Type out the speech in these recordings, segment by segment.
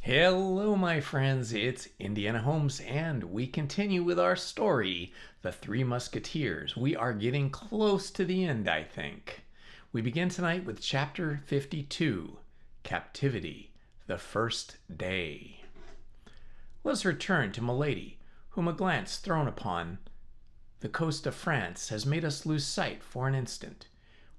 Hello, my friends. It's Indiana Holmes, and we continue with our story, The Three Musketeers. We are getting close to the end, I think. We begin tonight with Chapter 52, Captivity, the First Day. Let us return to Milady, whom a glance thrown upon the coast of France has made us lose sight for an instant.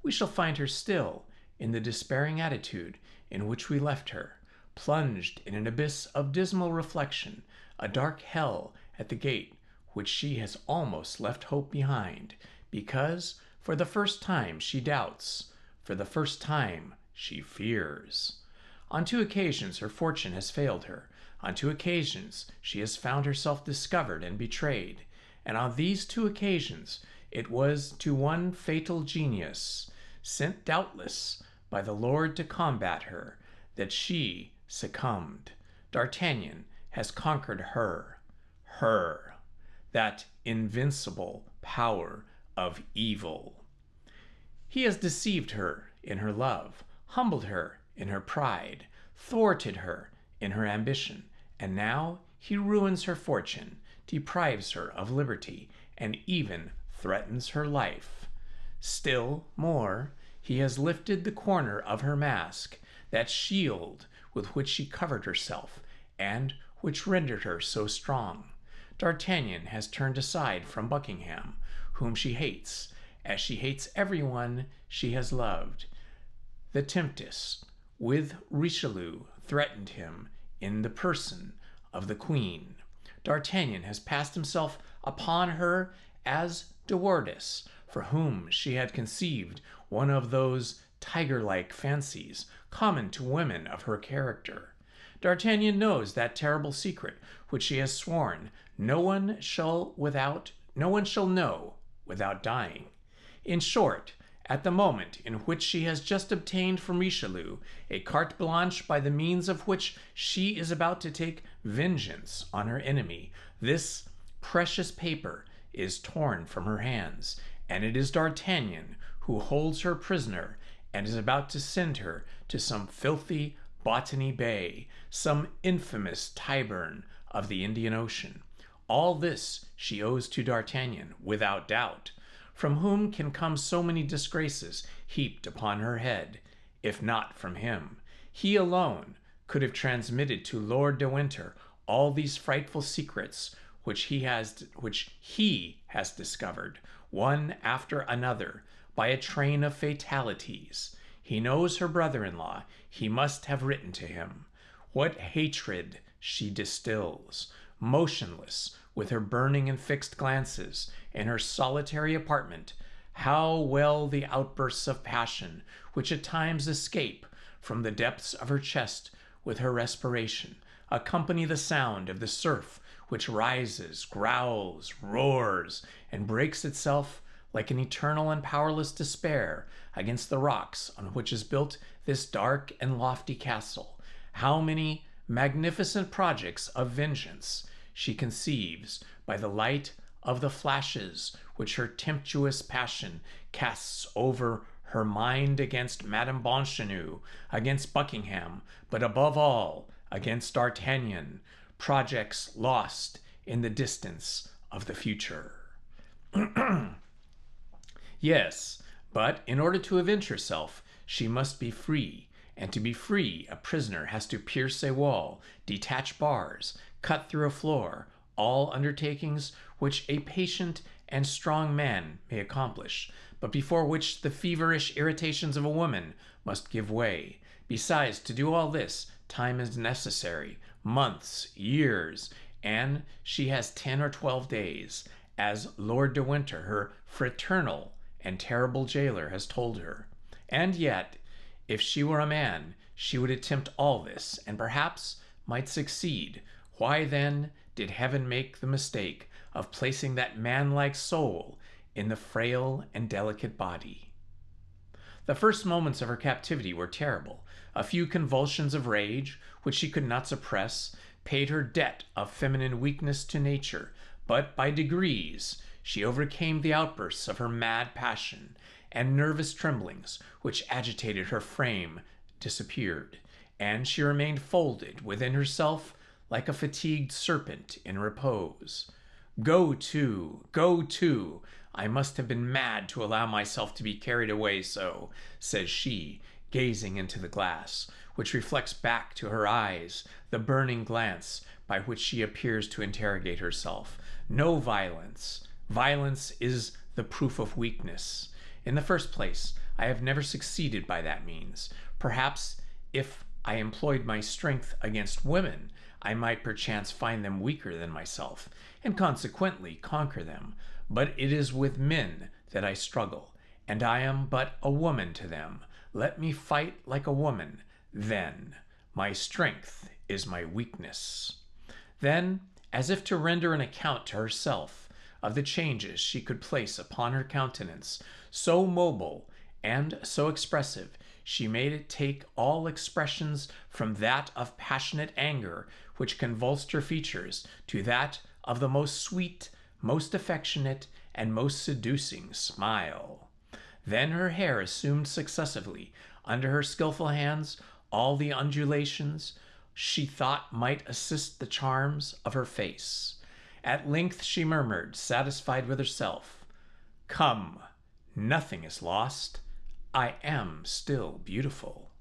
We shall find her still in the despairing attitude in which we left her, plunged in an abyss of dismal reflection, a dark hell at the gate which she has almost left hope behind, because for the first time she doubts, for the first time she fears. On 2 occasions her fortune has failed her. On 2 occasions she has found herself discovered and betrayed. And on these 2 occasions it was to one fatal genius, sent doubtless by the Lord to combat her, that she succumbed. D'Artagnan has conquered her, that invincible power of evil. He has deceived her in her love, humbled her in her pride, thwarted her in her ambition, and now he ruins her fortune, deprives her of liberty, and even threatens her life. Still more, he has lifted the corner of her mask, that shield with which she covered herself, and which rendered her so strong. D'Artagnan has turned aside from Buckingham, whom she hates, as she hates everyone she has loved. The temptress, with Richelieu, threatened him in the person of the queen. D'Artagnan has passed himself upon her as De Wardes, for whom she had conceived one of those tiger-like fancies common to women of her character. D'Artagnan knows that terrible secret which she has sworn no one shall know without dying. In short, at the moment in which she has just obtained from Richelieu a carte blanche by the means of which she is about to take vengeance on her enemy, this precious paper is torn from her hands, and it is D'Artagnan who holds her prisoner and is about to send her to some filthy Botany Bay, some infamous Tyburn of the Indian Ocean. All this she owes to D'Artagnan, without doubt, from whom can come so many disgraces heaped upon her head, if not from him. He alone could have transmitted to Lord de Winter all these frightful secrets which he has discovered, one after another, by a train of fatalities. He knows her brother-in-law. He must have written to him. What hatred she distills, motionless, with her burning and fixed glances, in her solitary apartment. How well the outbursts of passion, which at times escape from the depths of her chest with her respiration, accompany the sound of the surf which rises, growls, roars, and breaks itself like an eternal and powerless despair against the rocks on which is built this dark and lofty castle. How many magnificent projects of vengeance she conceives by the light of the flashes which her tempestuous passion casts over her mind against Madame Boncheneux, against Buckingham, but above all against D'Artagnan, projects lost in the distance of the future. Yes, but in order to avenge herself, she must be free, and to be free, a prisoner has to pierce a wall, detach bars, cut through a floor, all undertakings which a patient and strong man may accomplish, but before which the feverish irritations of a woman must give way. Besides, to do all this, time is necessary, months, years, and she has 10 or 12 days, as Lord de Winter, her fraternal and terrible jailer, has told her. And yet, if she were a man, she would attempt all this, and perhaps might succeed. Why then did heaven make the mistake of placing that man-like soul in the frail and delicate body? The first moments of her captivity were terrible. A few convulsions of rage, which she could not suppress, paid her debt of feminine weakness to nature, but by degrees she overcame the outbursts of her mad passion, and nervous tremblings which agitated her frame disappeared, and she remained folded within herself like a fatigued serpent in repose. Go to, go to. I must have been mad to allow myself to be carried away so, says she, gazing into the glass, which reflects back to her eyes the burning glance by which she appears to interrogate herself. No violence. Violence is the proof of weakness. In the first place, I have never succeeded by that means. Perhaps if I employed my strength against women, I might perchance find them weaker than myself, and consequently conquer them. But it is with men that I struggle, and I am but a woman to them. Let me fight like a woman, then. My strength is my weakness. Then, as if to render an account to herself of the changes she could place upon her countenance, so mobile and so expressive, she made it take all expressions from that of passionate anger which convulsed her features to that of the most sweet, most affectionate, and most seducing smile. Then her hair assumed successively, under her skillful hands, all the undulations she thought might assist the charms of her face. At length she murmured, satisfied with herself, "Come, nothing is lost. I am still beautiful."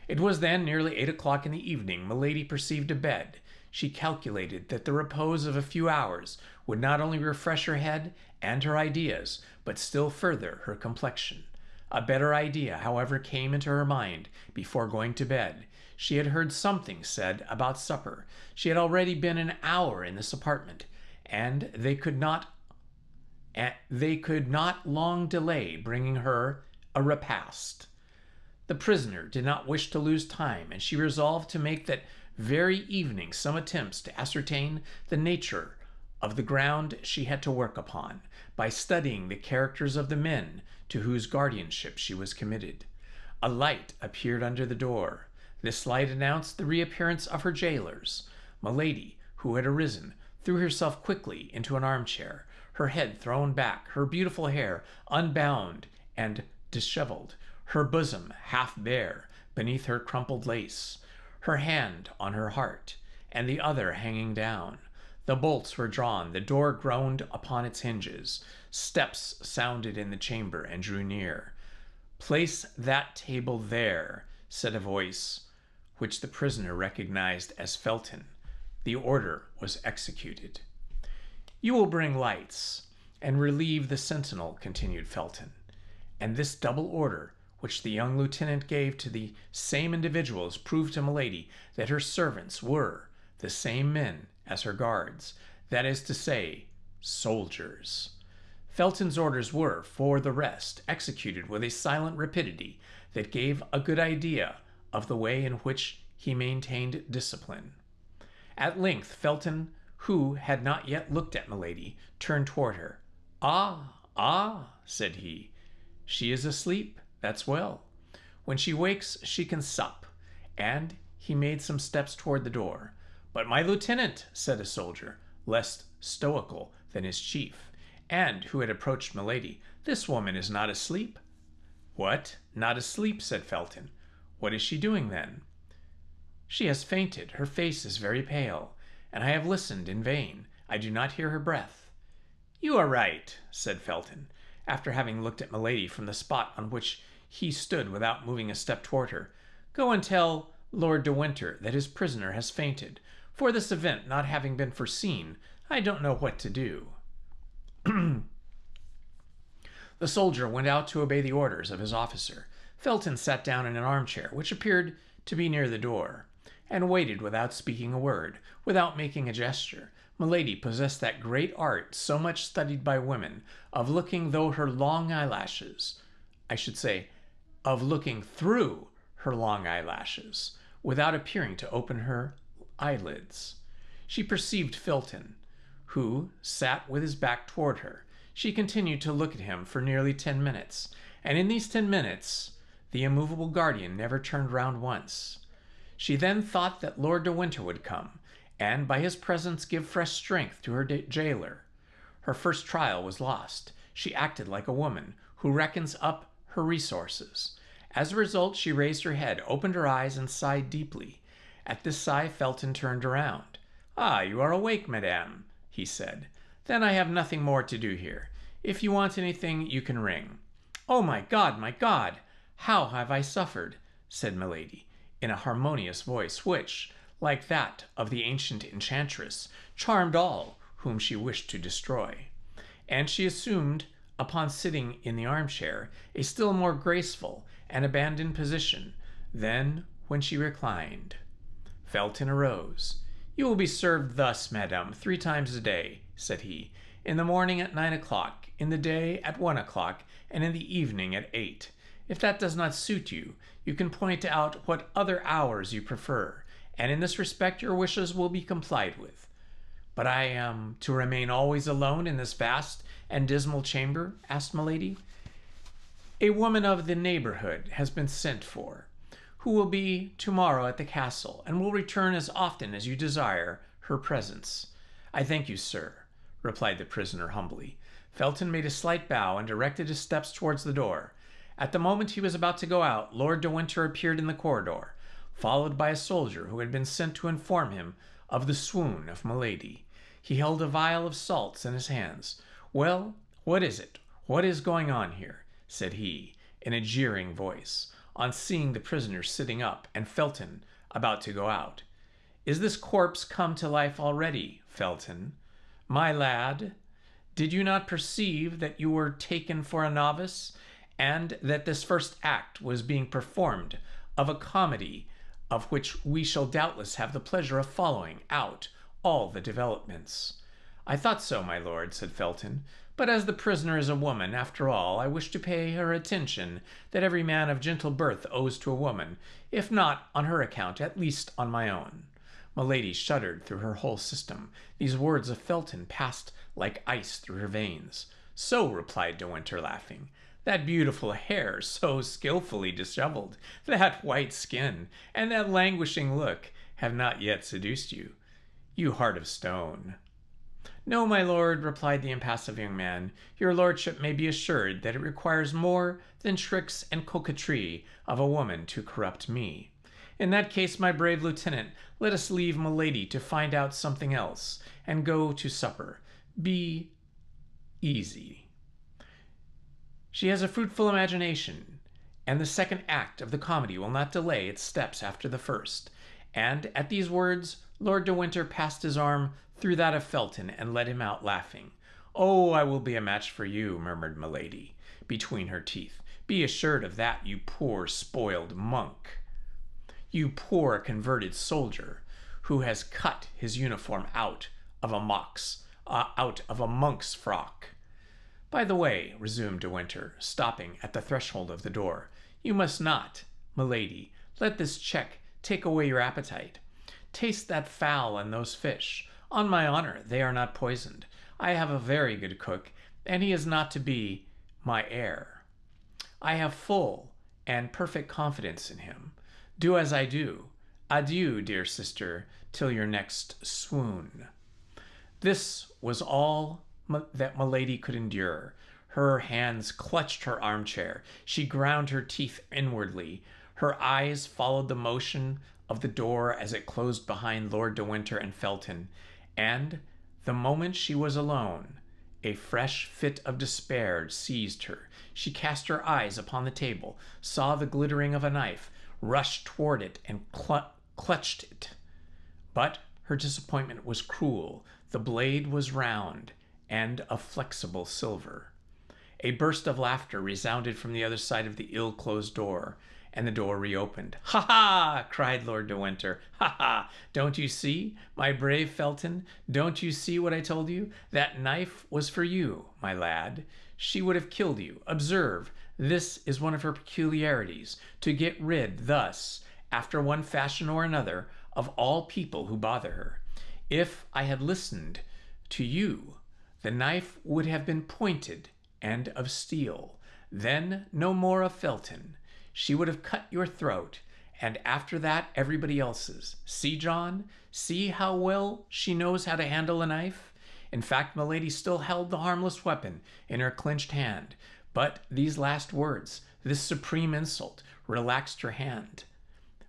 It was then nearly 8 o'clock in the evening. Milady perceived a bed. She calculated that the repose of a few hours would not only refresh her head and her ideas, but still further her complexion. A better idea, however, came into her mind before going to bed. She had heard something said about supper. She had already been an hour in this apartment, and they could not long delay bringing her a repast. The prisoner did not wish to lose time, and she resolved to make that very evening some attempts to ascertain the nature of the ground she had to work upon, by studying the characters of the men to whose guardianship she was committed. A light appeared under the door. This light announced the reappearance of her jailers. Milady, who had arisen, threw herself quickly into an armchair, her head thrown back, her beautiful hair unbound and disheveled, her bosom half bare beneath her crumpled lace, her hand on her heart, and the other hanging down. The bolts were drawn, the door groaned upon its hinges. Steps sounded in the chamber and drew near. "Place that table there," said a voice, which the prisoner recognized as Felton. The order was executed. "You will bring lights, and relieve the sentinel," continued Felton. And this double order, which the young lieutenant gave to the same individuals, proved to Milady that her servants were the same men as her guards, that is to say, soldiers. Felton's orders were, for the rest, executed with a silent rapidity that gave a good idea of the way in which he maintained discipline. At length Felton, who had not yet looked at Milady, turned toward her. "Ah, ah," said he, "she is asleep. That's well. When she wakes, she can sup." And he made some steps toward the door. "But my lieutenant," said a soldier, less stoical than his chief, and who had approached Milady, "this woman is not asleep." "What? Not asleep?" said Felton. "What is she doing then?" "She has fainted. Her face is very pale, and I have listened in vain. I do not hear her breath." "You are right," said Felton, after having looked at Milady from the spot on which he stood without moving a step toward her. "Go and tell Lord de Winter that his prisoner has fainted. For this event not having been foreseen, I don't know what to do." The soldier went out to obey the orders of his officer. Felton sat down in an armchair, which appeared to be near the door, and waited without speaking a word, without making a gesture. Milady possessed that great art, so much studied by women, of looking through her long eyelashes, without appearing to open her eyelids. She perceived Felton, who sat with his back toward her. She continued to look at him for nearly 10 minutes, and in these 10 minutes the immovable guardian never turned round once. She then thought that Lord de Winter would come, and by his presence give fresh strength to her jailer. Her first trial was lost. She acted like a woman who reckons up her resources. As a result, she raised her head, opened her eyes, and sighed deeply. At this sigh, Felton turned around. "Ah, you are awake, madame," he said. "Then I have nothing more to do here. If you want anything, you can ring." "Oh, my God, my God! How have I suffered?" said Milady, in a harmonious voice which, like that of the ancient enchantress, charmed all whom she wished to destroy. And she assumed, upon sitting in the armchair, a still more graceful and abandoned position than when she reclined. Felton arose. "You will be served thus, madame, 3 times a day," said he. "In the morning at 9 o'clock, in the day at 1 o'clock, and in the evening at 8. If that does not suit you, you can point out what other hours you prefer, and in this respect your wishes will be complied with." "But I am to remain always alone in this vast and dismal chamber?" asked Milady. "A woman of the neighborhood has been sent for, who will be tomorrow at the castle, and will return as often as you desire her presence." "I thank you, sir," replied the prisoner humbly. Felton made a slight bow and directed his steps towards the door. At the moment he was about to go out, Lord de Winter appeared in the corridor, followed by a soldier who had been sent to inform him of the swoon of Milady. He held a vial of salts in his hands. "Well, what is it? What is going on here?" said he, in a jeering voice, on seeing the prisoner sitting up and Felton about to go out. "Is this corpse come to life already, Felton? My lad, did you not perceive that you were taken for a novice, and that this first act was being performed of a comedy of which we shall doubtless have the pleasure of following out all the developments?" "I thought so, my lord," said Felton. "But as the prisoner is a woman, after all, I wish to pay her attention that every man of gentle birth owes to a woman, if not on her account, at least on my own." Milady shuddered through her whole system. These words of Felton passed like ice through her veins. "So," replied De Winter, laughing, "that beautiful hair, so skillfully disheveled, that white skin, and that languishing look have not yet seduced you, you heart of stone." "No, my lord," replied the impassive young man. "Your lordship may be assured that it requires more than tricks and coquetry of a woman to corrupt me. In that case, my brave lieutenant, let us leave Milady to find out something else, and go to supper. Be easy. She has a fruitful imagination, and the second act of the comedy will not delay its steps after the first." And at these words, Lord de Winter passed his arm through that of Felton and led him out, laughing. "Oh, I will be a match for you," murmured Milady, between her teeth. "Be assured of that, you poor spoiled monk. You poor converted soldier, who has cut his uniform out of a monk's frock." "By the way," resumed De Winter, stopping at the threshold of the door, "you must not, Milady, let this check take away your appetite. Taste that fowl and those fish. On my honor, they are not poisoned. I have a very good cook, and he is not to be my heir. I have full and perfect confidence in him. Do as I do. Adieu, dear sister, till your next swoon." This was all that Milady could endure. Her hands clutched her armchair. She ground her teeth inwardly. Her eyes followed the motion of the door as it closed behind Lord de Winter and Felton, and the moment she was alone, a fresh fit of despair seized her. She cast her eyes upon the table, saw the glittering of a knife, rushed toward it, and clutched it. But her disappointment was cruel. The blade was round and of flexible silver. A burst of laughter resounded from the other side of the ill-closed door, and the door reopened. "Ha ha!" cried Lord de Winter. "Ha ha! Don't you see, my brave Felton? Don't you see what I told you? That knife was for you, my lad. She would have killed you. Observe, this is one of her peculiarities, to get rid thus, after one fashion or another, of all people who bother her. If I had listened to you, the knife would have been pointed and of steel. Then no more of Felton. She would have cut your throat, and after that everybody else's. See, John? See how well she knows how to handle a knife?" In fact, Milady still held the harmless weapon in her clenched hand, but these last words, this supreme insult, relaxed her hand,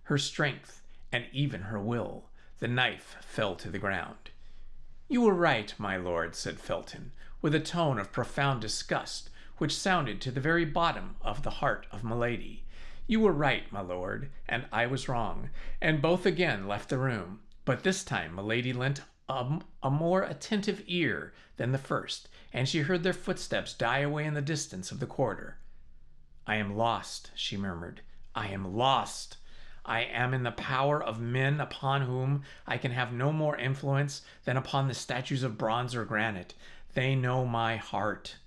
her strength, and even her will. The knife fell to the ground. "You were right, my lord," said Felton, with a tone of profound disgust, which sounded to the very bottom of the heart of Milady. "You were right, my lord, and I was wrong," and both again left the room. But this time Milady lent a more attentive ear than the first, and she heard their footsteps die away in the distance of the corridor. "I am lost," she murmured. "I am lost. I am in the power of men upon whom I can have no more influence than upon the statues of bronze or granite. They know my heart,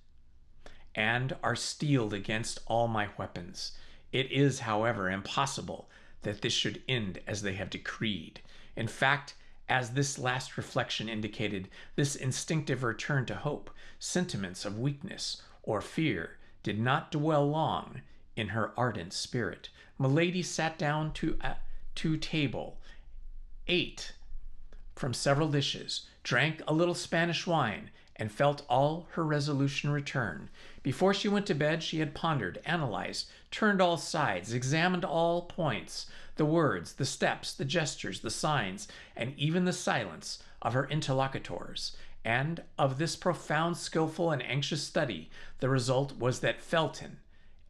and are steeled against all my weapons. It is, however, impossible that this should end as they have decreed. In fact, as this last reflection indicated, this instinctive return to hope, sentiments of weakness or fear did not dwell long in her ardent spirit. Milady sat down to table, ate from several dishes, drank a little Spanish wine, and felt all her resolution return. Before she went to bed, she had pondered, analyzed, turned all sides, examined all points, the words, the steps, the gestures, the signs, and even the silence of her interlocutors. And of this profound, skillful, and anxious study, the result was that Felton,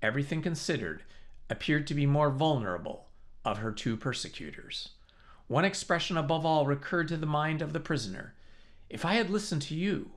everything considered, appeared to be more vulnerable of her two persecutors. One expression above all recurred to the mind of the prisoner. "If I had listened to you,"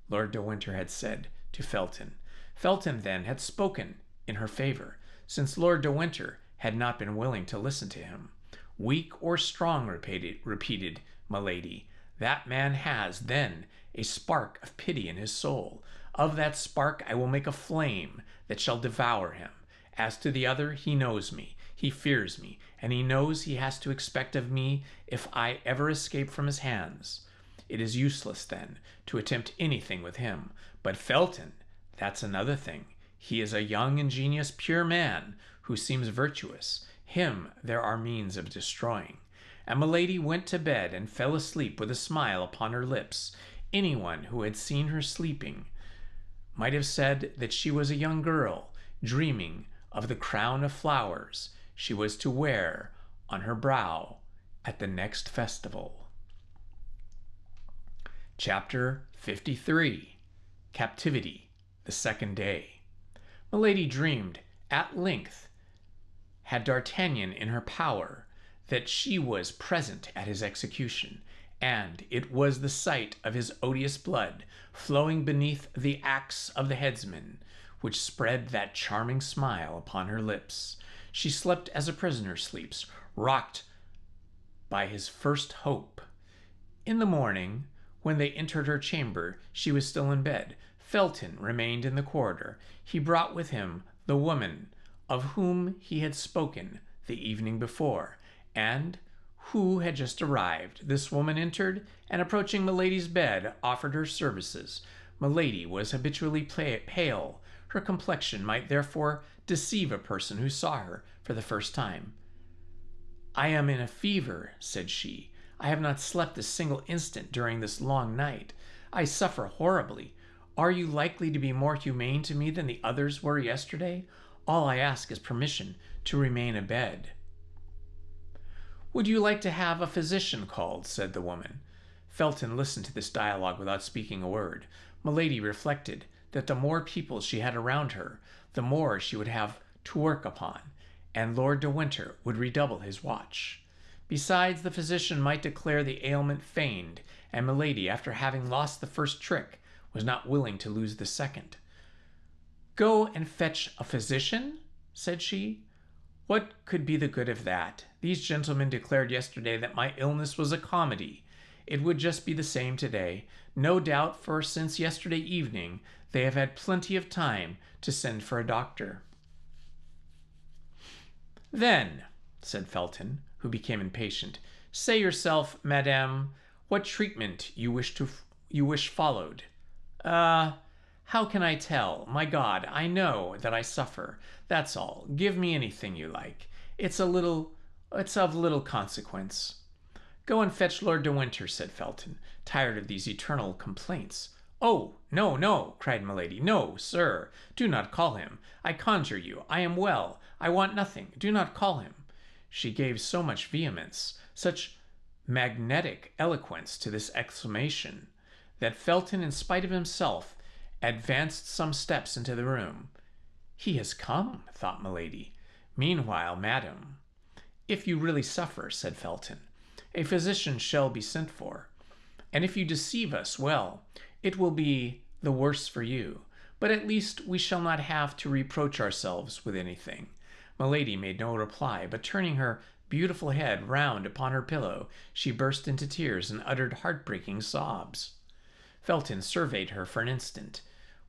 Lord de Winter had said to Felton. Felton, then, had spoken in her favor, since Lord de Winter had not been willing to listen to him. "Weak or strong," repeated Milady, "that man has, then, a spark of pity in his soul. Of that spark I will make a flame that shall devour him. As to the other, he knows me, he fears me, and he knows he has to expect of me if I ever escape from his hands. It is useless, then, to attempt anything with him. But Felton, that's another thing. He is a young, ingenious, pure man, who seems virtuous. Him there are means of destroying." And Milady went to bed and fell asleep with a smile upon her lips. Anyone who had seen her sleeping might have said that she was a young girl, dreaming of the crown of flowers she was to wear on her brow at the next festival. Chapter 53. Captivity, the Second Day. Milady dreamed, at length, had D'Artagnan in her power, that she was present at his execution, and it was the sight of his odious blood flowing beneath the axe of the headsman which spread that charming smile upon her lips. She slept as a prisoner sleeps, rocked by his first hope. In the morning, when they entered her chamber, she was still in bed. Felton remained in the corridor. He brought with him the woman of whom he had spoken the evening before, and who had just arrived. This woman entered, and approaching Milady's bed, offered her services. Milady was habitually pale. Her complexion might therefore deceive a person who saw her for the first time. "I am in a fever," said she. "I have not slept a single instant during this long night. I suffer horribly. Are you likely to be more humane to me than the others were yesterday? All I ask is permission to remain abed." "Would you like to have a physician called?" said the woman. Felton listened to this dialogue without speaking a word. Milady reflected that the more people she had around her, the more she would have to work upon, and Lord de Winter would redouble his watch. Besides, the physician might declare the ailment feigned, and Milady, after having lost the first trick, was not willing to lose the second. "Go and fetch a physician?" said she. "What could be the good of that? These gentlemen declared yesterday that my illness was a comedy. It would just be the same today, no doubt, for since yesterday evening they have had plenty of time to send for a doctor." "Then," said Felton, who became impatient, "say yourself, madame, what treatment you wish followed." How can I tell? My God, I know that I suffer. That's all. Give me anything you like. It's of little consequence." "Go and fetch Lord de Winter," said Felton, tired of these eternal complaints. "Oh, no, no," cried Milady. "No, sir, do not call him. I conjure you. I am well. I want nothing. Do not call him. She gave so much vehemence, such magnetic eloquence to this exclamation, that Felton, in spite of himself, advanced some steps into the room. He has come, thought Milady. Meanwhile, madam, if you really suffer, said Felton, a physician shall be sent for. And if you deceive us, well, it will be the worse for you. But at least we shall not have to reproach ourselves with anything. Milady made no reply, but turning her beautiful head round upon her pillow, she burst into tears and uttered heartbreaking sobs. Felton surveyed her for an instant,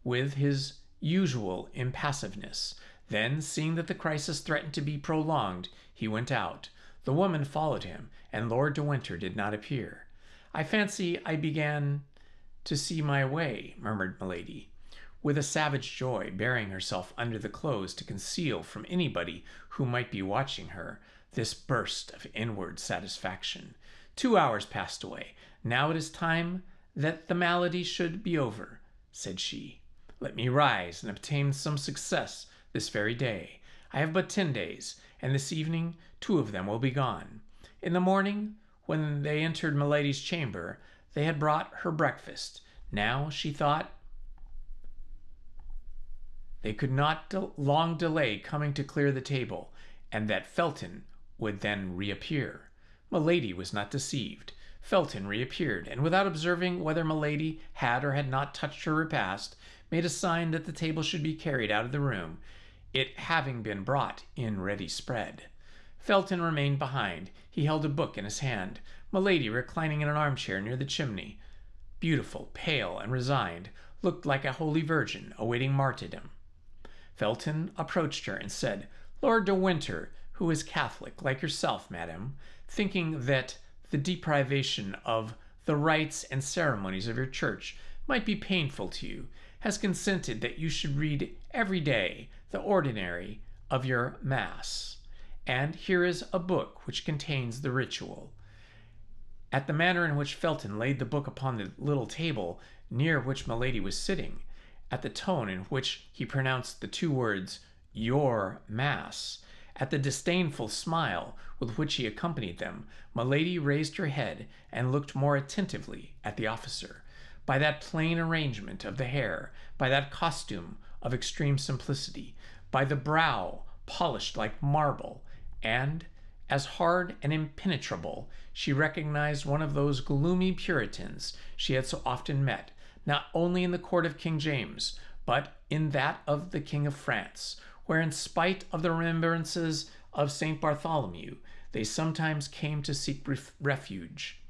with his usual impassiveness. Then, seeing that the crisis threatened to be prolonged, he went out. The woman followed him, and Lord de Winter did not appear. I fancy I began to see my way, murmured Milady, with a savage joy, burying herself under the clothes to conceal from anybody who might be watching her this burst of inward satisfaction. 2 hours passed away. Now it is time that the malady should be over, said she. Let me rise and obtain some success this very day. I have but 10 days, and this evening 2 of them will be gone. In the morning, when they entered Milady's chamber, they had brought her breakfast. Now, she thought, they could not long delay coming to clear the table, and that Felton would then reappear. Milady was not deceived. Felton reappeared, and without observing whether Milady had or had not touched her repast, made a sign that the table should be carried out of the room, it having been brought in ready spread. Felton remained behind. He held a book in his hand. Milady, reclining in an armchair near the chimney, beautiful, pale, and resigned, looked like a holy virgin awaiting martyrdom. Felton approached her and said, Lord de Winter, who is Catholic, like yourself, madam, thinking that the deprivation of the rites and ceremonies of your church might be painful to you, has consented that you should read every day the ordinary of your Mass. And here is a book which contains the ritual. At the manner in which Felton laid the book upon the little table near which Milady was sitting, at the tone in which he pronounced the 2 words, your Mass, at the disdainful smile with which he accompanied them, Milady raised her head and looked more attentively at the officer. By that plain arrangement of the hair, by that costume of extreme simplicity, by the brow polished like marble, and as hard and impenetrable, she recognized one of those gloomy Puritans she had so often met, not only in the court of King James, but in that of the King of France, where in spite of the remembrances of St. Bartholomew, they sometimes came to seek refuge.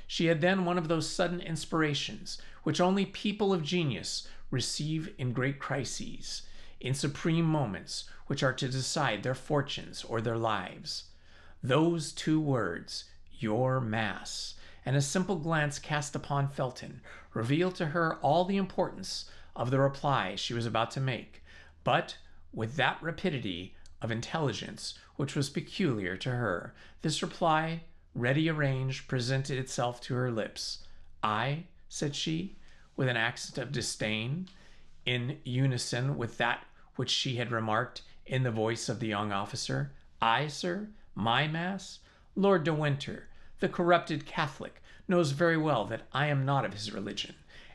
She had then one of those sudden inspirations which only people of genius receive in great crises, in supreme moments which are to decide their fortunes or their lives. Those 2 words, your Mass, and a simple glance cast upon Felton revealed to her all the importance of the reply she was about to make, but with that rapidity of intelligence which was peculiar to her, this reply, ready arranged, presented itself to her lips. I, said she, with an accent of disdain, in unison with that which she had remarked in the voice of the young officer. I, sir? My Mass? Lord de Winter, the corrupted Catholic, knows very well that I am not of his religion,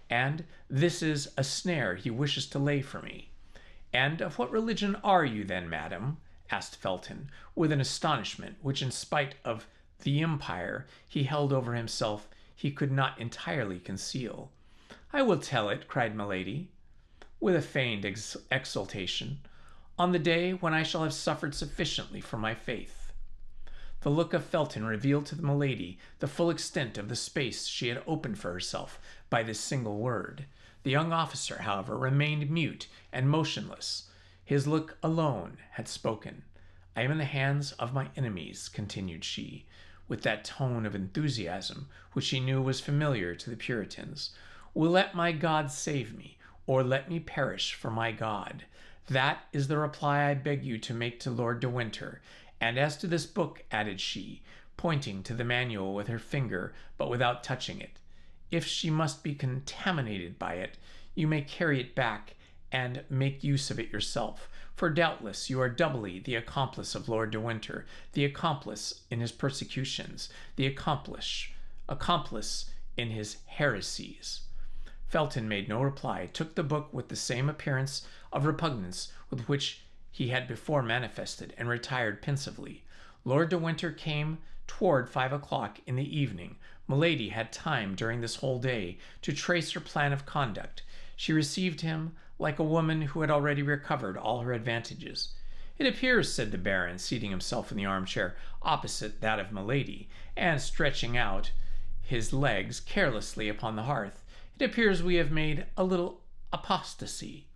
and this is a snare he wishes to lay for me. And of what religion are you, then, madam? Asked Felton, with an astonishment which, in spite of the empire he held over himself, he could not entirely conceal. I will tell it, cried Milady, with a feigned exultation, on the day when I shall have suffered sufficiently for my faith. The look of Felton revealed to Milady the full extent of the space she had opened for herself by this single word. The young officer, however, remained mute and motionless. His look alone had spoken. I am in the hands of my enemies, continued she, with that tone of enthusiasm which she knew was familiar to the Puritans. Will let my God save me, or let me perish for my God. That is the reply I beg you to make to Lord de Winter. And as to this book, added she, pointing to the manual with her finger, but without touching it, if she must be contaminated by it, you may carry it back and make use of it yourself, for doubtless you are doubly the accomplice of Lord de Winter, the accomplice in his persecutions, the accomplice in his heresies." Felton made no reply, took the book with the same appearance of repugnance with which he had before manifested, and retired pensively. Lord de Winter came toward 5 o'clock in the evening. Milady had time during this whole day to trace her plan of conduct. She received him like a woman who had already recovered all her advantages. "It appears," said the Baron, seating himself in the armchair opposite that of Milady, and stretching out his legs carelessly upon the hearth, "it appears we have made a little apostasy."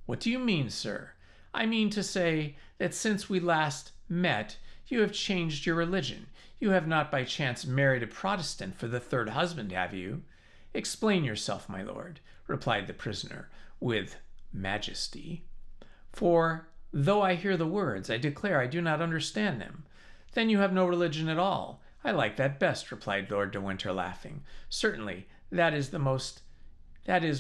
"What do you mean, sir?" "I mean to say that since we last met you have changed your religion. You have not by chance married a Protestant for the third husband, have you?" "Explain yourself, my lord," replied the prisoner with majesty. "For though I hear the words, I declare I do not understand them." "Then you have no religion at all. I like that best," replied Lord de Winter, laughing. "Certainly, that is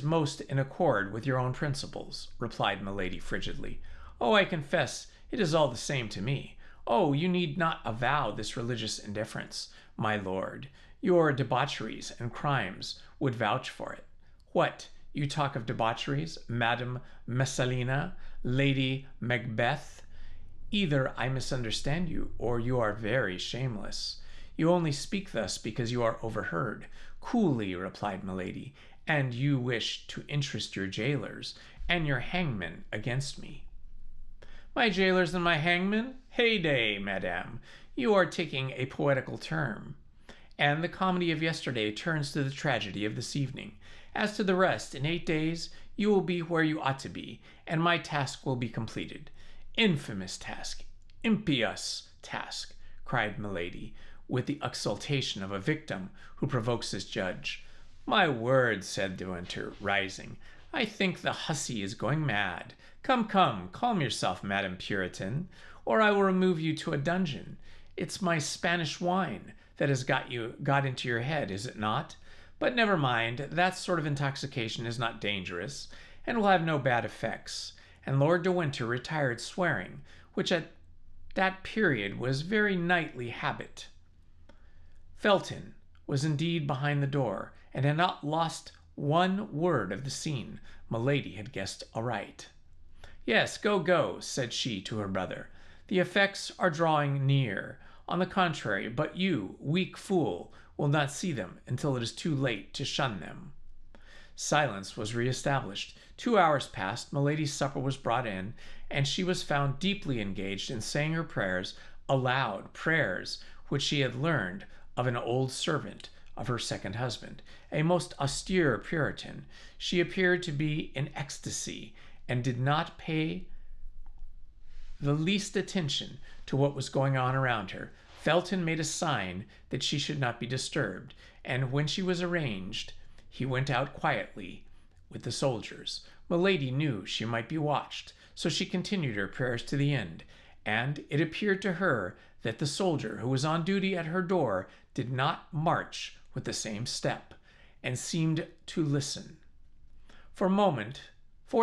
most in accord with your own principles," replied Milady frigidly. "Oh, I confess it is all the same to me." "Oh, you need not avow this religious indifference, my lord. Your debaucheries and crimes would vouch for it." "What, you talk of debaucheries, Madame Messalina, Lady Macbeth? Either I misunderstand you, or you are very shameless. You only speak thus because you are overheard." "Coolly," replied Milady, "and you wish to interest your jailers and your hangmen against me." "My jailers and my hangmen? Heyday, madame, you are taking a poetical term, and the comedy of yesterday turns to the tragedy of this evening. As to the rest, in 8 days you will be where you ought to be, and my task will be completed." "Infamous task! Impious task!" cried Milady, with the exultation of a victim who provokes his judge. "My word," said de Winter, rising, "I think the hussy is going mad. Come, come, calm yourself, Madame Puritan, or I will remove you to a dungeon. It's my Spanish wine that has got into your head, is it not? But never mind, that sort of intoxication is not dangerous, and will have no bad effects." And Lord de Winter retired swearing, which at that period was very knightly habit. Felton was indeed behind the door, and had not lost one word of the scene. Milady had guessed aright. "Yes, go, go," said she to her brother. "The effects are drawing near. On the contrary, but you, weak fool, will not see them until it is too late to shun them." Silence was re-established. 2 hours passed, Milady's supper was brought in, and she was found deeply engaged in saying her prayers aloud, prayers which she had learned of an old servant of her second husband, a most austere Puritan. She appeared to be in ecstasy, and did not pay the least attention to what was going on around her. Felton made a sign that she should not be disturbed, and when she was arranged, he went out quietly with the soldiers. Milady knew she might be watched, so she continued her prayers to the end, and it appeared to her that the soldier who was on duty at her door did not march with the same step, and seemed to listen. For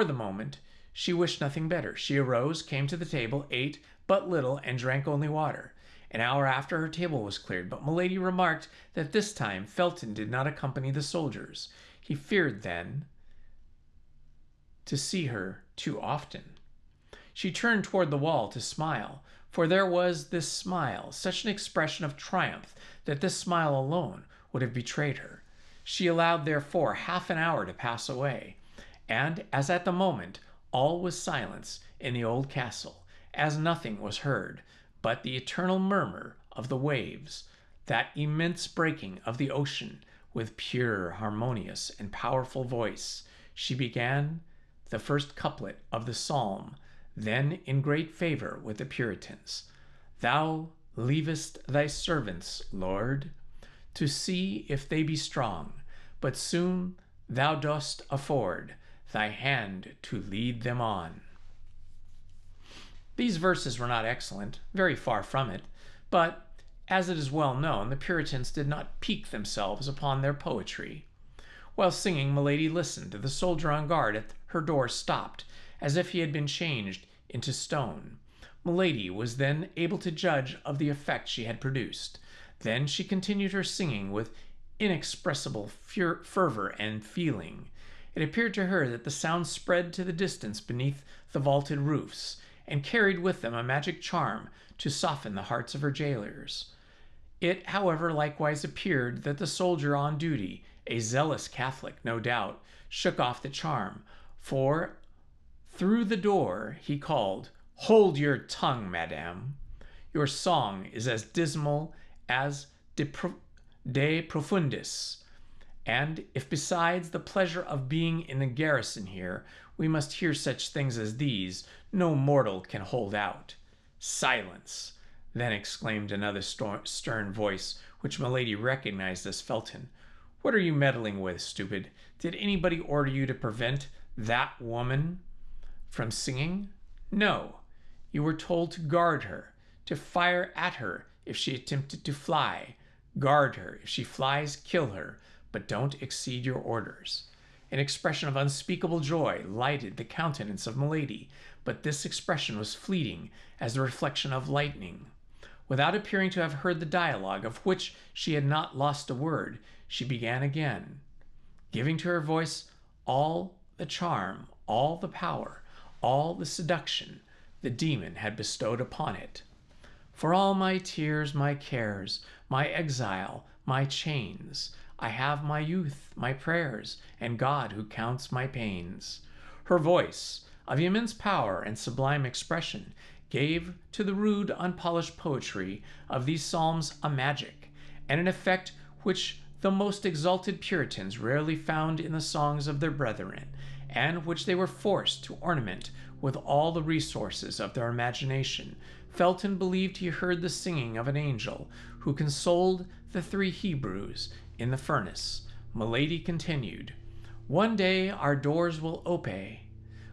the moment, she wished nothing better. She arose, came to the table, ate but little, and drank only water. An hour after, her table was cleared, but Milady remarked that this time Felton did not accompany the soldiers. He feared, then, to see her too often. She turned toward the wall to smile, for there was this smile, such an expression of triumph that this smile alone would have betrayed her. She allowed, therefore, half an hour to pass away, and, as at the moment, all was silence in the old castle, as nothing was heard but the eternal murmur of the waves, that immense breaking of the ocean, with pure, harmonious, and powerful voice, she began the first couplet of the psalm, then in great favor with the Puritans. "Thou leavest thy servants, Lord, to see if they be strong, but soon thou dost afford thy hand to lead them on." These verses were not excellent, very far from it, but, as it is well known, the Puritans did not pique themselves upon their poetry. While singing, Milady listened. The soldier on guard at her door stopped, as if he had been changed into stone. Milady was then able to judge of the effect she had produced. Then she continued her singing with inexpressible fervor and feeling. It appeared to her that the sounds spread to the distance beneath the vaulted roofs, and carried with them a magic charm to soften the hearts of her jailers. It, however, likewise appeared that the soldier on duty, a zealous Catholic, no doubt, shook off the charm, for through the door he called, "Hold your tongue, madame. Your song is as dismal as De Profundis, and if besides the pleasure of being in the garrison here, we must hear such things as these, no mortal can hold out." "Silence!" then exclaimed another stern voice, which Milady recognized as Felton. "What are you meddling with, stupid? Did anybody order you to prevent that woman from singing? No. You were told to guard her, to fire at her if she attempted to fly. Guard her. If she flies, kill her, but don't exceed your orders." An expression of unspeakable joy lighted the countenance of Milady, but this expression was fleeting as the reflection of lightning. Without appearing to have heard the dialogue, of which she had not lost a word, she began again, giving to her voice all the charm, all the power, all the seduction the demon had bestowed upon it. "For all my tears, my cares, my exile, my chains, I have my youth, my prayers, and God who counts my pains." Her voice, of immense power and sublime expression, gave to the rude, unpolished poetry of these psalms a magic and an effect which the most exalted Puritans rarely found in the songs of their brethren, and which they were forced to ornament with all the resources of their imagination. Felton believed he heard the singing of an angel who consoled the 3 Hebrews in the furnace. Milady continued, "One day our doors will ope,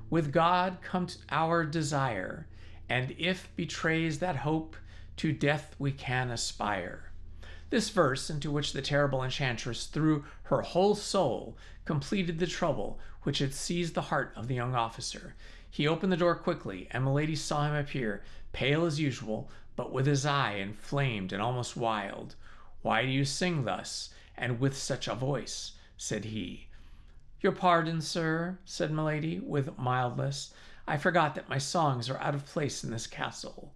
with God come our desire, and if betrays that hope, to death we can aspire." This verse, into which the terrible enchantress threw her whole soul, completed the trouble which had seized the heart of the young officer. He opened the door quickly, and Milady saw him appear, pale as usual, but with his eye inflamed and almost wild. "Why do you sing thus, and with such a voice?" said he. "Your pardon, sir," said Milady, with mildness. "I forgot that my songs are out of place in this castle.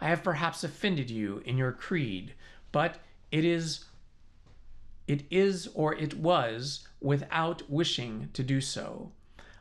I have perhaps offended you in your creed, but it was without wishing to do so.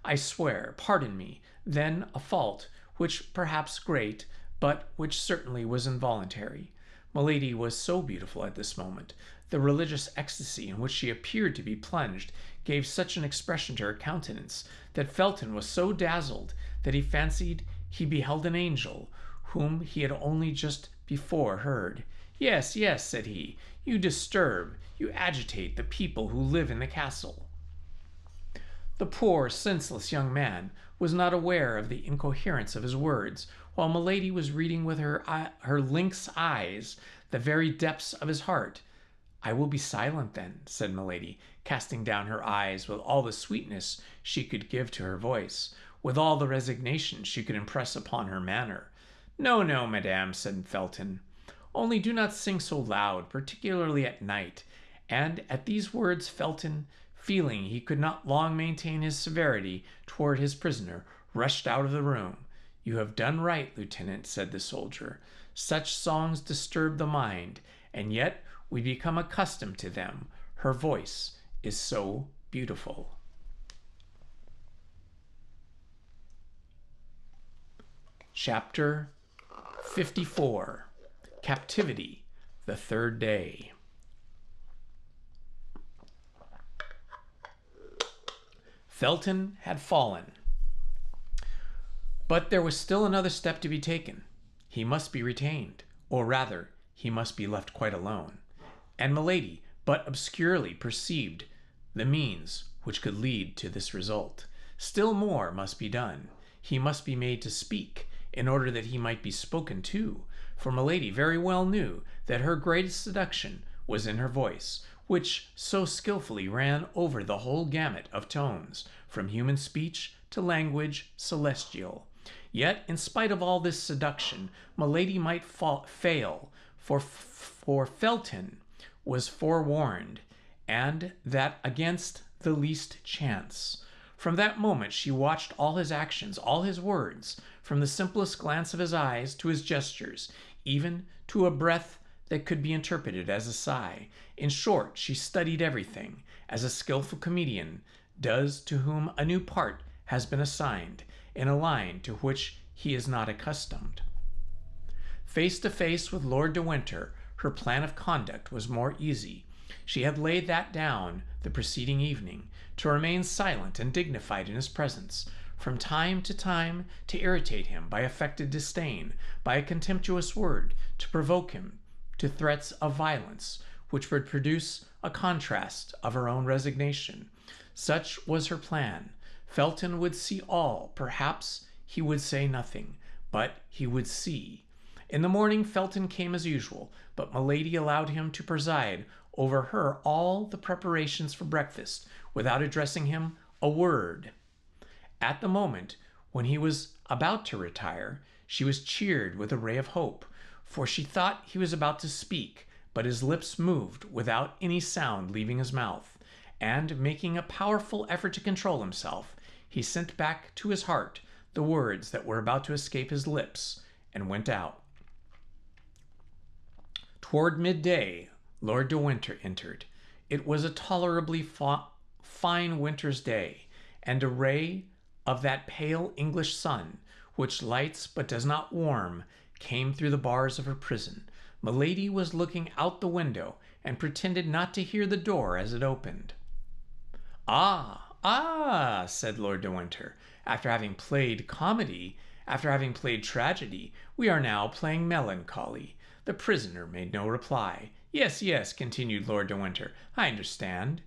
I swear, pardon me, then, a fault, which perhaps great, but which certainly was involuntary." Milady was so beautiful at this moment, the religious ecstasy in which she appeared to be plunged gave such an expression to her countenance, that Felton was so dazzled that he fancied he beheld an angel, whom he had only just before heard. "Yes, yes," said he, "you disturb, you agitate the people who live in the castle." The poor, senseless young man was not aware of the incoherence of his words, while Milady was reading with her lynx eyes the very depths of his heart. "I will be silent, then," said Milady, casting down her eyes with all the sweetness she could give to her voice, with all the resignation she could impress upon her manner. "No, no, madame," said Felton. "Only do not sing so loud, particularly at night." And at these words Felton, feeling he could not long maintain his severity toward his prisoner, rushed out of the room. "You have done right, lieutenant," said the soldier. "Such songs disturb the mind, and yet we become accustomed to them. Her voice is so beautiful." Chapter 54. Captivity, the Third Day. Felton had fallen, but there was still another step to be taken. He must be retained, or rather, he must be left quite alone. And Milady but obscurely perceived the means which could lead to this result. Still more must be done. He must be made to speak, in order that he might be spoken to, for Milady very well knew that her greatest seduction was in her voice, which so skillfully ran over the whole gamut of tones, from human speech to language celestial. Yet, in spite of all this seduction, Milady might fail, for Felton was forewarned, and that against the least chance. From that moment she watched all his actions, all his words, from the simplest glance of his eyes to his gestures, even to a breath that could be interpreted as a sigh. In short, she studied everything, as a skillful comedian does to whom a new part has been assigned in a line to which he is not accustomed. Face to face with Lord de Winter, her plan of conduct was more easy. She had laid that down the preceding evening, to remain silent and dignified in his presence, from time to time to irritate him by affected disdain, by a contemptuous word, to provoke him to threats of violence, which would produce a contrast of her own resignation. Such was her plan. Felton would see all. Perhaps he would say nothing, but he would see. In the morning Felton came as usual, but Milady allowed him to preside over her all the preparations for breakfast, without addressing him a word. At the moment when he was about to retire, she was cheered with a ray of hope, for she thought he was about to speak, but his lips moved without any sound leaving his mouth, and, making a powerful effort to control himself, he sent back to his heart the words that were about to escape his lips, and went out. Toward midday, Lord de Winter entered. It was a tolerably fine winter's day, and a ray of that pale English sun, which lights but does not warm, came through the bars of her prison. Milady was looking out the window, and pretended not to hear the door as it opened. "Ah, ah," said Lord de Winter, "after having played comedy, after having played tragedy, we are now playing melancholy." The prisoner made no reply. "Yes, yes," continued Lord de Winter, "I understand.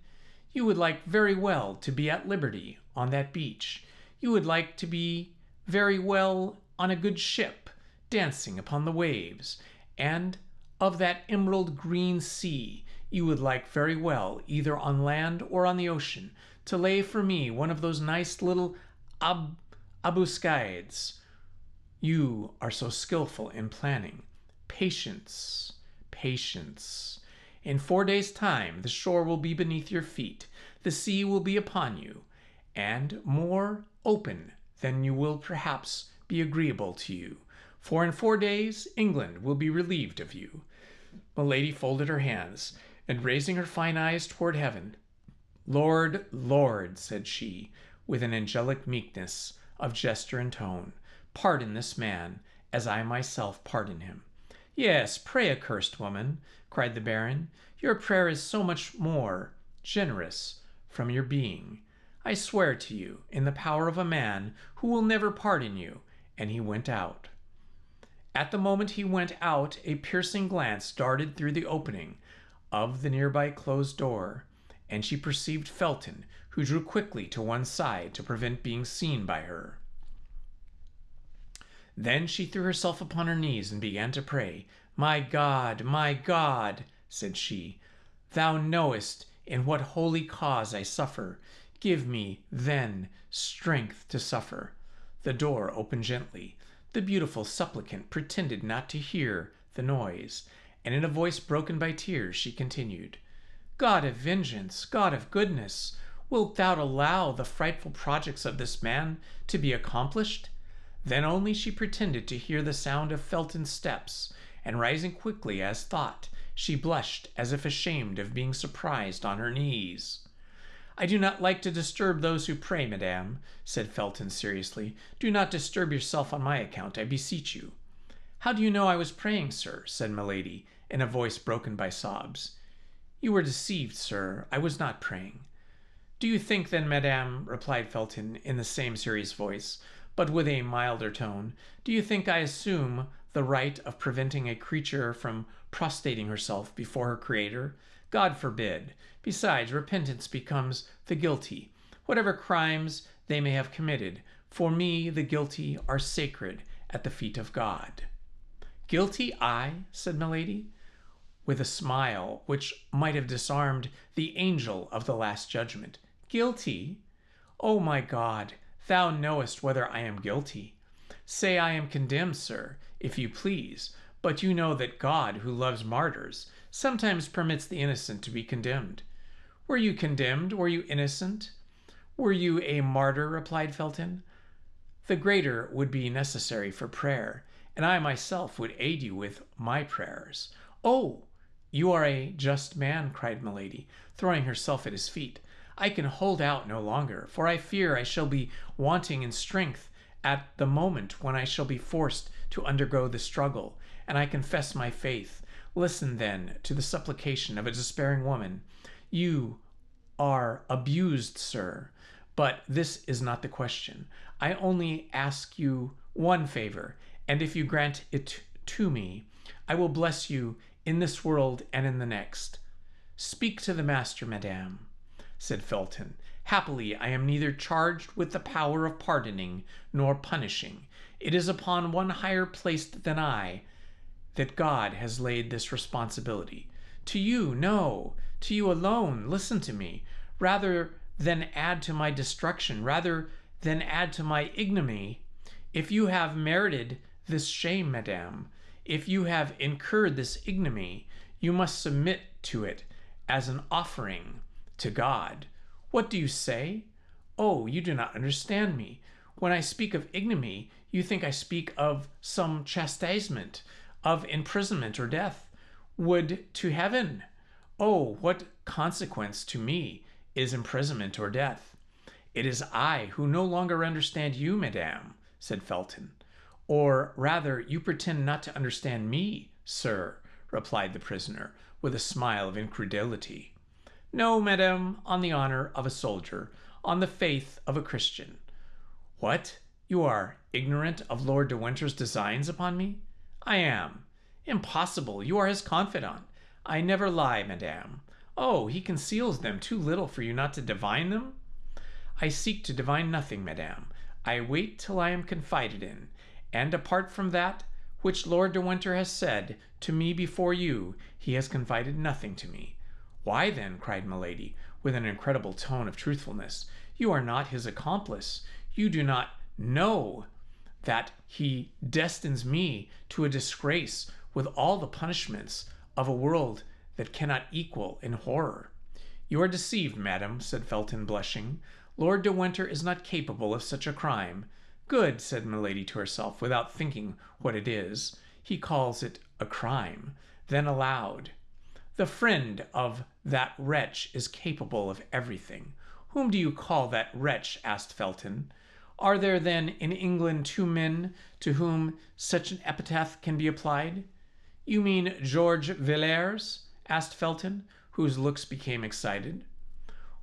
You would like very well to be at liberty on that beach. You would like to be very well on a good ship, dancing upon the waves, and of that emerald green sea. You would like very well, either on land or on the ocean, to lay for me one of those nice little ambuscades. You are so skillful in planning. Patience, patience. In 4 days' time the shore will be beneath your feet, the sea will be upon you, and more open than you will perhaps be agreeable to you, for in 4 days England will be relieved of you." Milady folded her hands, and raising her fine eyes toward heaven, "Lord, Lord," said she, with an angelic meekness of gesture and tone, "pardon this man, as I myself pardon him." "Yes, pray, accursed woman," cried the Baron. "Your prayer is so much more generous from your being. I swear to you, in the power of a man who will never pardon you." And he went out. At the moment he went out, a piercing glance darted through the opening of the nearby closed door, and she perceived Felton, who drew quickly to one side to prevent being seen by her. Then she threw herself upon her knees and began to pray. My God, said she, Thou knowest in what holy cause I suffer. Give me, then, strength to suffer." The door opened gently. The beautiful supplicant pretended not to hear the noise, and in a voice broken by tears she continued, "God of vengeance, God of goodness, wilt thou allow the frightful projects of this man to be accomplished?" Then only she pretended to hear the sound of Felton's steps, and rising quickly as thought, she blushed as if ashamed of being surprised on her knees. "I do not like to disturb those who pray, madame," said Felton seriously. "Do not disturb yourself on my account, I beseech you." "How do you know I was praying, sir?" said Milady, in a voice broken by sobs. "You were deceived, sir. I was not praying." "Do you think, then, madame," replied Felton in the same serious voice, but with a milder tone, "do you think I assume the right of preventing a creature from prostrating herself before her Creator? God forbid. Besides, repentance becomes the guilty. Whatever crimes they may have committed, for me the guilty are sacred at the feet of God." "Guilty, I?" said Milady, with a smile which might have disarmed the angel of the Last Judgment. "Guilty? Oh, my God, thou knowest whether I am guilty." Say I am condemned, sir, if you please, but you know that God, who loves martyrs, sometimes permits the innocent to be condemned. Were you condemned? Were you innocent? Were you a martyr? Replied Felton. The greater would be necessary for prayer, and I myself would aid you with my prayers. Oh, you are a just man, cried Milady, throwing herself at his feet. I can hold out no longer, for I fear I shall be wanting in strength at the moment when I shall be forced to undergo the struggle, and I confess my faith. Listen, then, to the supplication of a despairing woman. You are abused, sir, but this is not the question. I only ask you one favor, and if you grant it to me, I will bless you in this world and in the next. Speak to the master, madame, said Felton. Happily, I am neither charged with the power of pardoning nor punishing. It is upon one higher placed than I that God has laid this responsibility. To you, no, to you alone, listen to me. Rather than add to my destruction, rather than add to my ignominy, if you have merited this shame, madame, if you have incurred this ignominy, you must submit to it as an offering to God. What do you say? Oh, you do not understand me. When I speak of ignominy, you think I speak of some chastisement, of imprisonment or death. Would to heaven! Oh, what consequence to me is imprisonment or death? It is I who no longer understand you, madame, said Felton. Or rather, you pretend not to understand me, sir, replied the prisoner, with a smile of incredulity. No, madame, on the honor of a soldier, on the faith of a Christian. What? You are ignorant of Lord de Winter's designs upon me? I am. Impossible. You are his confidant. I never lie, madame. Oh, he conceals them too little for you not to divine them? I seek to divine nothing, madame. I wait till I am confided in, and apart from that which Lord de Winter has said to me before you, he has confided nothing to me. Why then, cried Milady, with an incredible tone of truthfulness, you are not his accomplice. You do not know that he destines me to a disgrace with all the punishments of a world that cannot equal in horror. You are deceived, madam, said Felton, blushing. Lord de Winter is not capable of such a crime. Good, said Milady to herself, without thinking what it is. He calls it a crime. Then aloud, the friend of that wretch is capable of everything. Whom do you call that wretch? Asked Felton. Are there then in England two men to whom such an epithet can be applied? You mean George Villiers? Asked Felton, whose looks became excited.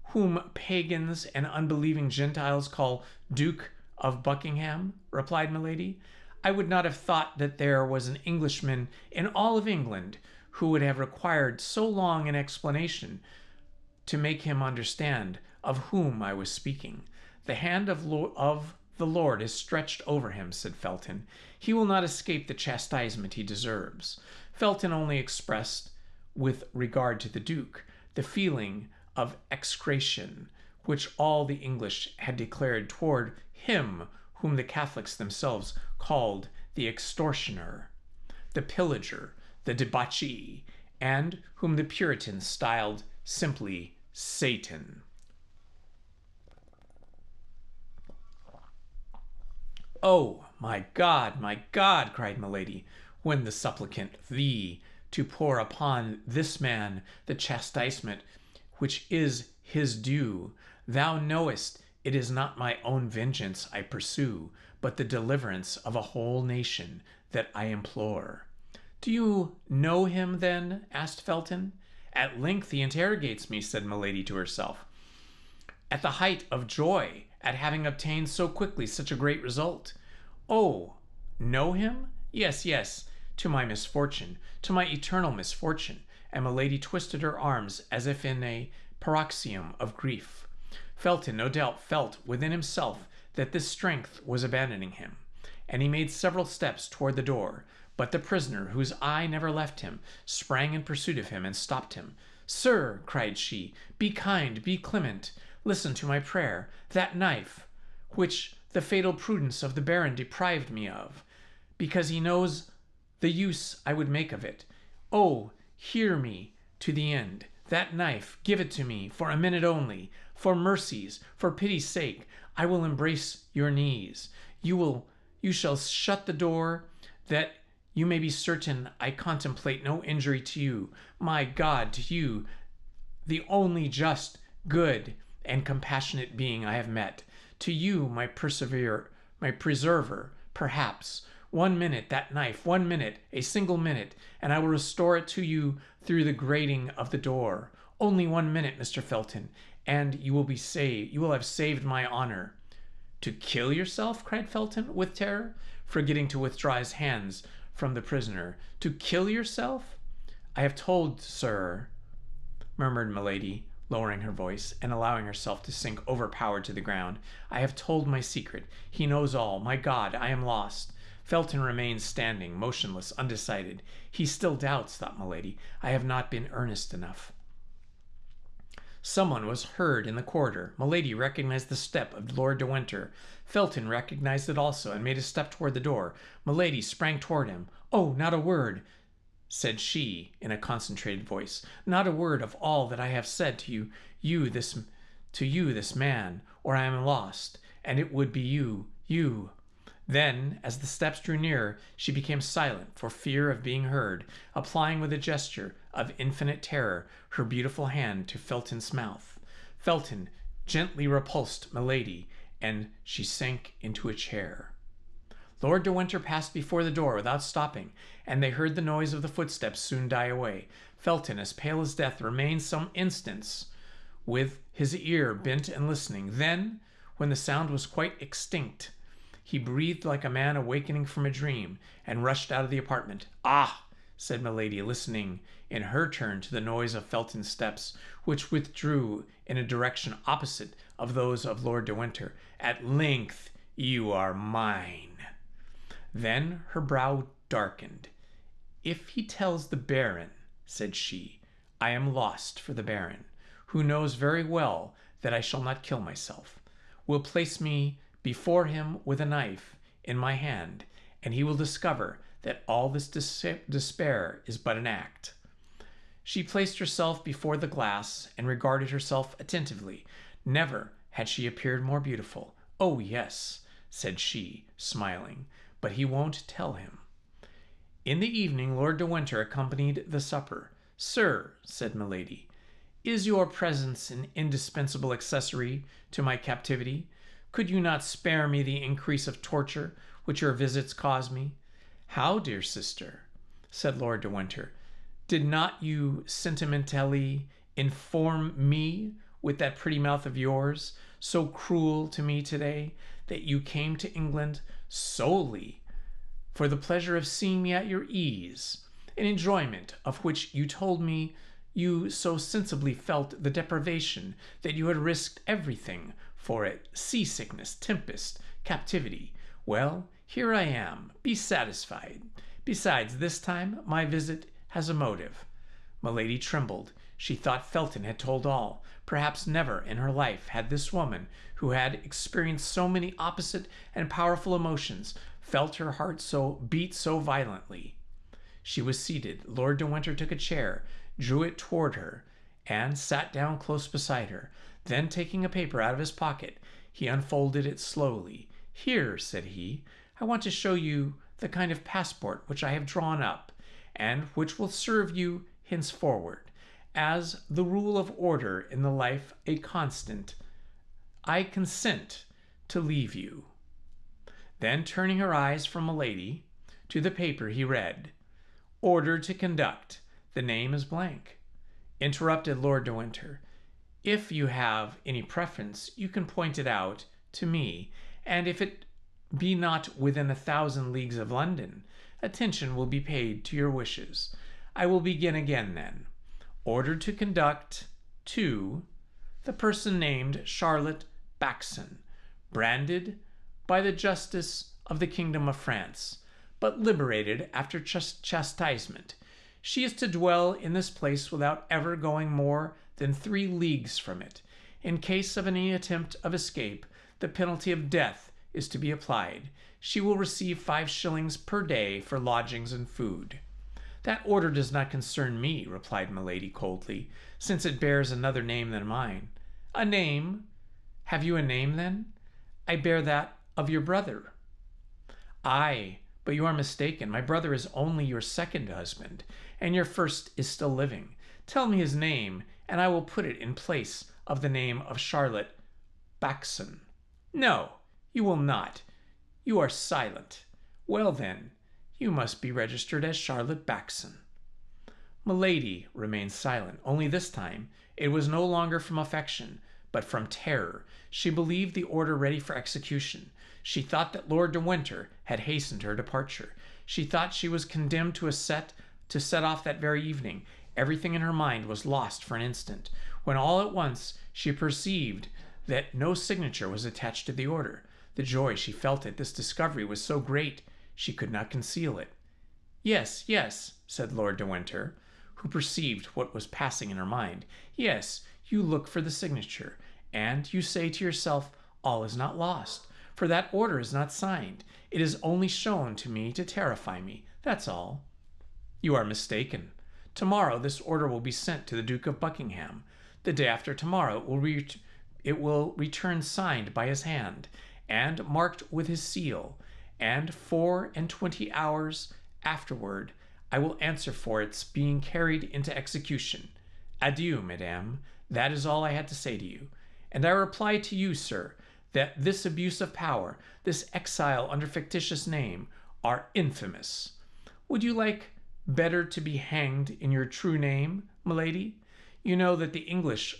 Whom pagans and unbelieving Gentiles call Duke of Buckingham? Replied Milady. I would not have thought that there was an Englishman in all of England who would have required so long an explanation to make him understand of whom I was speaking. The hand of the Lord is stretched over him, said Felton. He will not escape the chastisement he deserves. Felton only expressed, with regard to the Duke, the feeling of execration which all the English had declared toward him whom the Catholics themselves called the extortioner, the pillager, the debauchee, and whom the Puritans styled simply Satan. Oh, my God, cried Milady, when the supplicant thee to pour upon this man the chastisement which is his due. Thou knowest it is not my own vengeance I pursue, but the deliverance of a whole nation that I implore. Do you know him, then? Asked Felton. At length he interrogates me, said Milady to herself, at the height of joy at having obtained so quickly such a great result. Oh, know him? Yes, to my misfortune, to my eternal misfortune. And Milady twisted her arms as if in a paroxysm of grief. Felton, no doubt, felt within himself that this strength was abandoning him, and he made several steps toward the door, but the prisoner, whose eye never left him, sprang in pursuit of him and stopped him. Sir, cried she, be kind, be clement. Listen to my prayer. That knife, which the fatal prudence of the baron deprived me of, because he knows the use I would make of it. Oh, hear me to the end. That knife, give it to me for a minute only. For mercy's, for pity's sake, I will embrace your knees. You shall shut the door, that you may be certain I contemplate no injury to you. My God, to you, the only just, good, and compassionate being I have met. To you, my preserver, perhaps. 1 minute, that knife, 1 minute, a single minute, and I will restore it to you through the grating of the door. Only 1 minute, Mr. Felton, and you will be saved. You will have saved my honor. To kill yourself? Cried Felton with terror, forgetting to withdraw his hands from the prisoner. To kill yourself? I have told, sir, murmured Milady, lowering her voice and allowing herself to sink overpowered to the ground. I have told my secret. He knows all. My God, I am lost. Felton remained standing, motionless, undecided. He still doubts, thought Milady. I have not been earnest enough. Someone was heard in the corridor. Milady recognized the step of Lord de Winter. Felton recognized it also, and made a step toward the door. Milady sprang toward him. Oh, not a word, said she in a concentrated voice. Not a word of all that I have said to you this man, or I am lost, and it would be you. Then, as the steps drew nearer, she became silent for fear of being heard, applying with a gesture of infinite terror her beautiful hand to Felton's mouth. Felton gently repulsed Milady, and she sank into a chair. Lord de Winter passed before the door without stopping, and they heard the noise of the footsteps soon die away. Felton, as pale as death, remained some instants with his ear bent and listening. Then, when the sound was quite extinct, he breathed like a man awakening from a dream, and rushed out of the apartment. Ah! said Milady, listening in her turn to the noise of Felton's steps, which withdrew in a direction opposite of those of Lord de Winter. At length you are mine. Then her brow darkened. If he tells the baron, said she, I am lost for the baron, who knows very well that I shall not kill myself, will place me before him with a knife in my hand, and he will discover that all this despair is but an act. She placed herself before the glass and regarded herself attentively. Never had she appeared more beautiful. Oh, yes, said she, smiling, but he won't tell him. In the evening, Lord de Winter accompanied the supper. Sir, said Milady, is your presence an indispensable accessory to my captivity? Could you not spare me the increase of torture which your visits cause me? How, dear sister, said Lord de Winter, did not you sentimentally inform me with that pretty mouth of yours, so cruel to me today, that you came to England solely for the pleasure of seeing me at your ease, an enjoyment of which you told me you so sensibly felt the deprivation that you had risked everything for it, seasickness, tempest, captivity. Well, here I am. Be satisfied. Besides, this time my visit has a motive. Milady trembled. She thought Felton had told all. Perhaps never in her life had this woman, who had experienced so many opposite and powerful emotions, felt her heart beat so violently. She was seated. Lord de Winter took a chair, drew it toward her, and sat down close beside her. Then, taking a paper out of his pocket, he unfolded it slowly. Here, said he, I want to show you the kind of passport which I have drawn up, and which will serve you henceforward as the rule of order in the life a constant. I consent to leave you. Then, turning her eyes from Milady to the paper, he read, Order to conduct. The name is blank. Interrupted Lord de Winter. If you have any preference, you can point it out to me, and if it be not within 1,000 leagues of London, attention will be paid to your wishes. I will begin again then. Order to conduct to the person named Charlotte Backson, branded by the justice of the Kingdom of France, but liberated after chastisement. She is to dwell in this place without ever going more than 3 leagues from it. In case of any attempt of escape, the penalty of death is to be applied. She will receive 5 shillings per day for lodgings and food." "That order does not concern me," replied Milady coldly, "since it bears another name than mine." "A name? Have you a name, then?" "I bear that of your brother." "Aye, but you are mistaken. My brother is only your second husband, and your first is still living. Tell me his name, and I will put it in place of the name of Charlotte Backson." "No, you will not. You are silent. Well, then, you must be registered as Charlotte Backson." Milady remained silent, only this time it was no longer from affection, but from terror. She believed the order ready for execution. She thought that Lord de Winter had hastened her departure. She thought she was condemned to set off that very evening. Everything in her mind was lost for an instant, when all at once she perceived that no signature was attached to the order. The joy she felt at this discovery was so great she could not conceal it. "Yes, yes," said Lord de Winter, who perceived what was passing in her mind. "Yes, you look for the signature, and you say to yourself, 'All is not lost,' for that order is not signed. It is only shown to me to terrify me, that's all." "You are mistaken. Tomorrow this order will be sent to the Duke of Buckingham. The day after tomorrow it will return signed by his hand, and marked with his seal, and 24 hours afterward I will answer for its being carried into execution. Adieu, madame. That is all I had to say to you. And I reply to you, sir, that this abuse of power, this exile under fictitious name, are infamous. Would you like better to be hanged in your true name, milady? You know that the English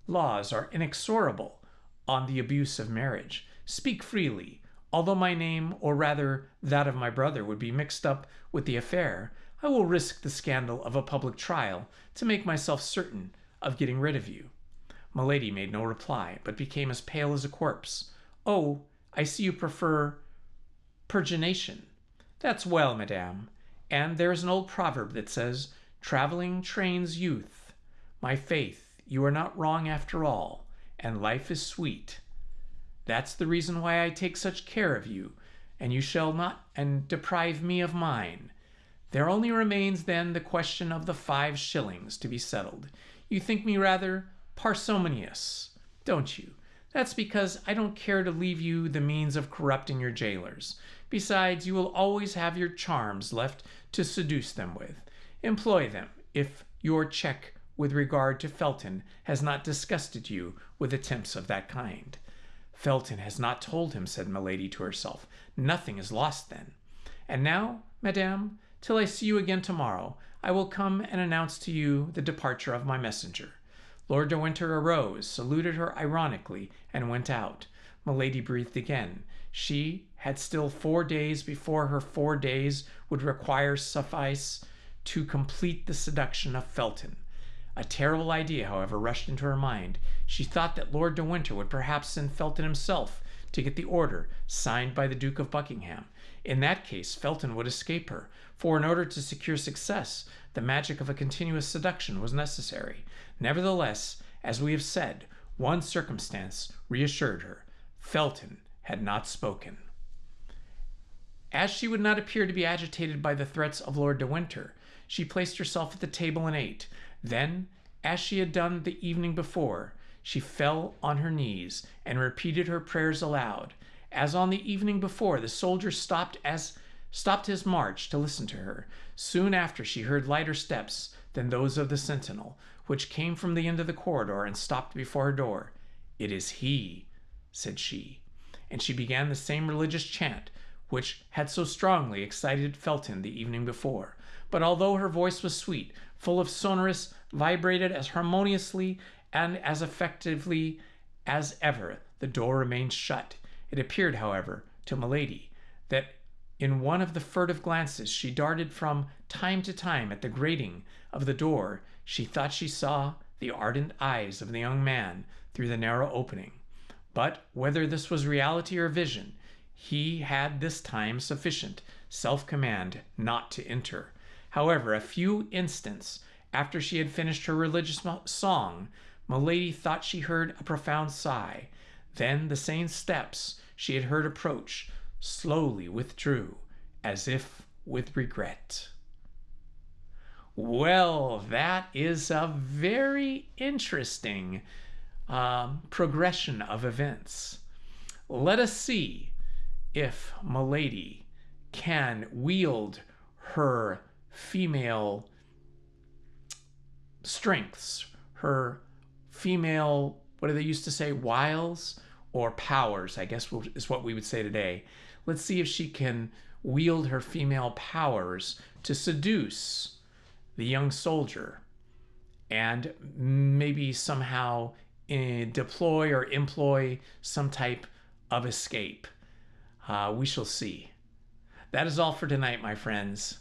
laws are inexorable on the abuse of marriage. Speak freely. Although my name, or rather that of my brother, would be mixed up with the affair, I will risk the scandal of a public trial to make myself certain of getting rid of you." Milady made no reply, but became as pale as a corpse. "Oh, I see you prefer purgination. That's well, madame. And there is an old proverb that says, 'Traveling trains youth.' My faith, you are not wrong after all, and life is sweet. That's the reason why I take such care of you, and you shall not deprive me of mine. There only remains then the question of the 5 shillings to be settled. You think me rather parsimonious, don't you? That's because I don't care to leave you the means of corrupting your jailers. Besides, you will always have your charms left to seduce them with. Employ them, if your check with regard to Felton has not disgusted you with attempts of that kind." "Felton has not told him," said Milady to herself. "Nothing is lost, then. And now, madame, till I see you again tomorrow, I will come and announce to you the departure of my messenger." Lord de Winter arose, saluted her ironically, and went out. Milady breathed again. She had still 4 days before her 4 days would suffice to complete the seduction of Felton. A terrible idea, however, rushed into her mind. She thought that Lord de Winter would perhaps send Felton himself to get the order signed by the Duke of Buckingham. In that case, Felton would escape her, for in order to secure success, the magic of a continuous seduction was necessary. Nevertheless, as we have said, one circumstance reassured her. Felton had not spoken. As she would not appear to be agitated by the threats of Lord de Winter, she placed herself at the table and ate. Then, as she had done the evening before, she fell on her knees and repeated her prayers aloud. As on the evening before, the soldier stopped his march to listen to her. Soon after, she heard lighter steps than those of the sentinel, which came from the end of the corridor and stopped before her door. "It is he," said she, and she began the same religious chant which had so strongly excited Felton the evening before. But although her voice was sweet, full of sonorous, vibrated as harmoniously and as effectively as ever, the door remained shut. It appeared, however, to Milady that in one of the furtive glances she darted from time to time at the grating of the door, she thought she saw the ardent eyes of the young man through the narrow opening. But whether this was reality or vision, he had this time sufficient self-command not to enter. However, a few instants after she had finished her religious song, Milady thought she heard a profound sigh. Then the same steps she had heard approach slowly withdrew, as if with regret. Well, that is a very interesting progression of events. Let us see if Milady can wield her female strengths, her female, what do they used to say, wiles or powers, I guess is what we would say today. Let's see if she can wield her female powers to seduce the young soldier and maybe somehow deploy or employ some type of escape. We shall see. That is all for tonight, my friends.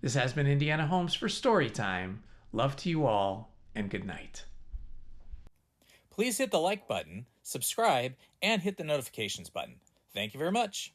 This has been Indiana Holmes for Storytime. Love to you all, and good night. Please hit the like button, subscribe, and hit the notifications button. Thank you very much.